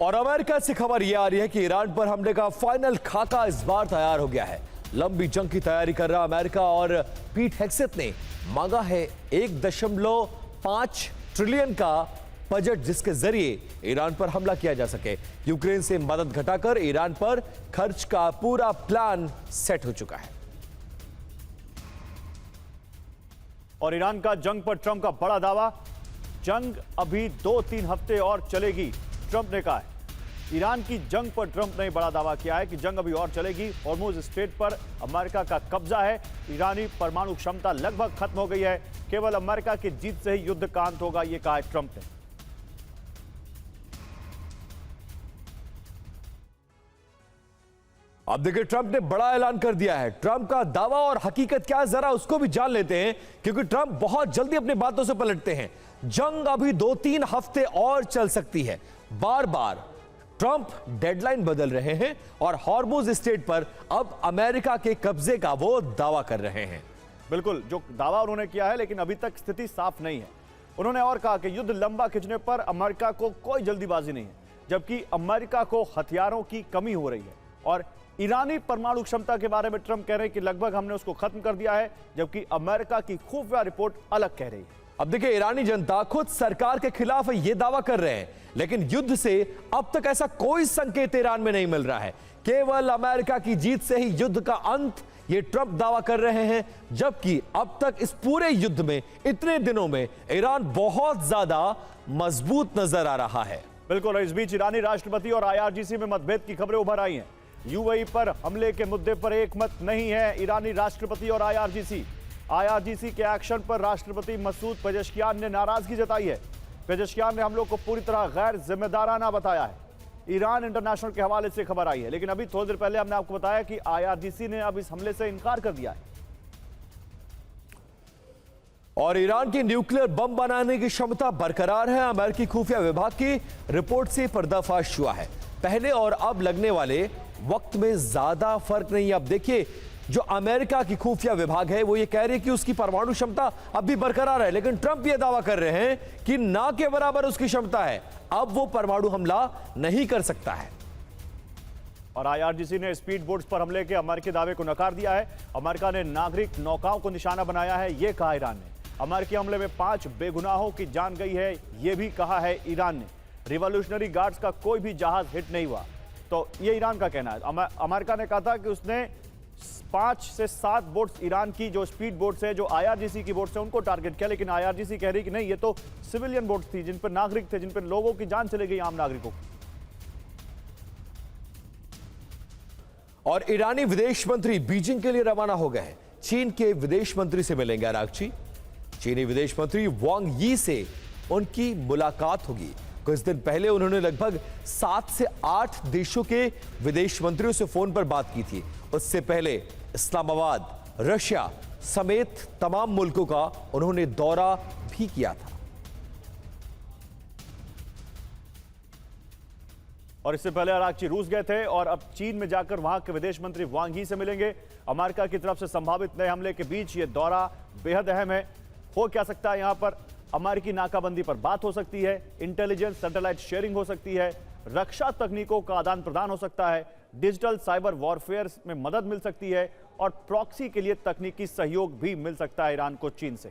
और अमेरिका से खबर यह आ रही है कि ईरान पर हमले का फाइनल खाका इस बार तैयार हो गया है। लंबी जंग की तैयारी कर रहा अमेरिका और पीट हेग्सेथ ने मांगा है 1.5 ट्रिलियन का बजट, जिसके जरिए ईरान पर हमला किया जा सके। यूक्रेन से मदद घटाकर ईरान पर खर्च का पूरा प्लान सेट हो चुका है। और ईरान का जंग पर ट्रंप का बड़ा दावा, जंग अभी 2-3 हफ्ते और चलेगी, ट्रंप ने कहा है। ईरान की जंग पर ट्रंप ने बड़ा दावा किया है कि जंग अभी और चलेगी। हॉर्मुज स्ट्रेट पर अमेरिका का कब्जा है। ईरानी परमाणु क्षमता लगभग खत्म हो गई है। केवल अमेरिका की जीत से ही युद्ध का अंत होगा, यह कहा है ट्रंप ने। अब देखिए, ट्रंप ने बड़ा ऐलान कर दिया है। ट्रंप का दावा और हकीकत क्या है, जरा उसको भी जान लेते हैं, क्योंकि ट्रंप बहुत जल्दी अपनी बातों से पलटते हैं। जंग अभी 2-3 हफ्ते और चल सकती है। बार बार ट्रंप डेडलाइन बदल रहे हैं और हॉर्मुज स्ट्रेट पर अब अमेरिका के कब्जे का वो दावा कर रहे हैं। बिल्कुल, जो दावा उन्होंने किया है, लेकिन अभी तक स्थिति साफ नहीं है। उन्होंने और कहा कि युद्ध लंबा खिंचने पर अमेरिका को कोई जल्दीबाजी नहीं है, जबकि अमेरिका को हथियारों की कमी हो रही है। और ईरानी परमाणु क्षमता के बारे में ट्रंप कह रहे हैं कि लगभग हमने उसको खत्म कर दिया है, जबकि अमेरिका की खुफिया रिपोर्ट अलग कह रही है। अब देखिए, ईरानी जनता खुद सरकार के खिलाफ यह दावा कर रहे हैं, लेकिन युद्ध से अब तक ऐसा कोई संकेत ईरान में नहीं मिल रहा है। केवल अमेरिका की जीत से ही युद्ध का अंत, ये ट्रंप दावा कर रहे हैं, जबकि अब तक इस पूरे युद्ध में, इतने दिनों में ईरान बहुत ज्यादा मजबूत नजर आ रहा है। बिल्कुल, इस बीच ईरानी राष्ट्रपति और IRGC में मतभेद की खबरें उभर आई हैं। UAE पर हमले के मुद्दे पर एक मत नहीं है ईरानी राष्ट्रपति और IRGC के एक्शन पर राष्ट्रपति मसूद पेजेश्कियान ने नाराजगी जताई है। पेजेश्कियान ने हमलों को पूरी तरह गैर जिम्मेदाराना बताया है। ईरान इंटरनेशनल के हवाले से खबर आई है, लेकिन अभी थोड़ी देर पहले हमने आपको बताया कि IRGC ने अब इस हमले से इनकार कर दिया है। और ईरान की न्यूक्लियर बम बनाने की क्षमता बरकरार है। अमेरिकी खुफिया विभाग की रिपोर्ट से पर्दाफाश हुआ है। पहले और अब लगने वाले वक्त में ज्यादा फर्क नहीं है। अब देखिए, जो अमेरिका की खुफिया विभाग है वो ये कह रही है कि उसकी परमाणु क्षमता अब भी बरकरार है, लेकिन ट्रंप ये दावा कर रहे हैं कि ना के बराबर उसकी क्षमता है, अब वो परमाणु हमला नहीं कर सकता है। और IRGC ने स्पीड बोट्स पर हमले के अमेरिकी दावे को नकार दिया है। अमेरिका ने नागरिक नौकाओं को निशाना बनाया है, यह कहा ईरान ने। अमेरिकी हमले में 5 बेगुनाहों की जान गई है, यह भी कहा है ईरान ने। रिवॉल्यूशनरी गार्ड्स का कोई भी जहाज हिट नहीं हुआ, तो यह ईरान का कहना है। अमेरिका ने कहा था कि उसने 5 से 7 बोट्स, ईरान की जो स्पीड बोट्स है, जो IRGC की बोट्स है, उनको टारगेट किया, लेकिन IRGC कह रही कि नहीं, ये तो सिविलियन बोट्स थी, जिन पर नागरिक थे, जिन पर लोगों की जान चली गई, आम नागरिकों की। और ईरानी विदेश मंत्री बीजिंग के लिए रवाना हो गए हैं। चीन के विदेश मंत्री से मिलेंगे अरागची। चीनी विदेश मंत्री वांग यी से उनकी मुलाकात होगी। कुछ दिन पहले उन्होंने लगभग 7 से 8 देशों के विदेश मंत्रियों से फोन पर बात की थी। उससे पहले इस्लामाबाद, रशिया समेत तमाम मुल्कों का उन्होंने दौरा भी किया था। और इससे पहले अरागची रूस गए थे और अब चीन में जाकर वहां के विदेश मंत्री वांग यी से मिलेंगे। अमेरिका की तरफ से संभावित नए हमले के बीच यह दौरा बेहद अहम है। हो क्या सकता है, यहां पर अमेरिकी नाकाबंदी पर बात हो सकती है, इंटेलिजेंस सैटेलाइट शेयरिंग हो सकती है, रक्षा तकनीकों का आदान प्रदान हो सकता है, डिजिटल साइबर वॉरफेयर में मदद मिल सकती है और प्रॉक्सी के लिए तकनीकी सहयोग भी मिल सकता है ईरान को चीन से।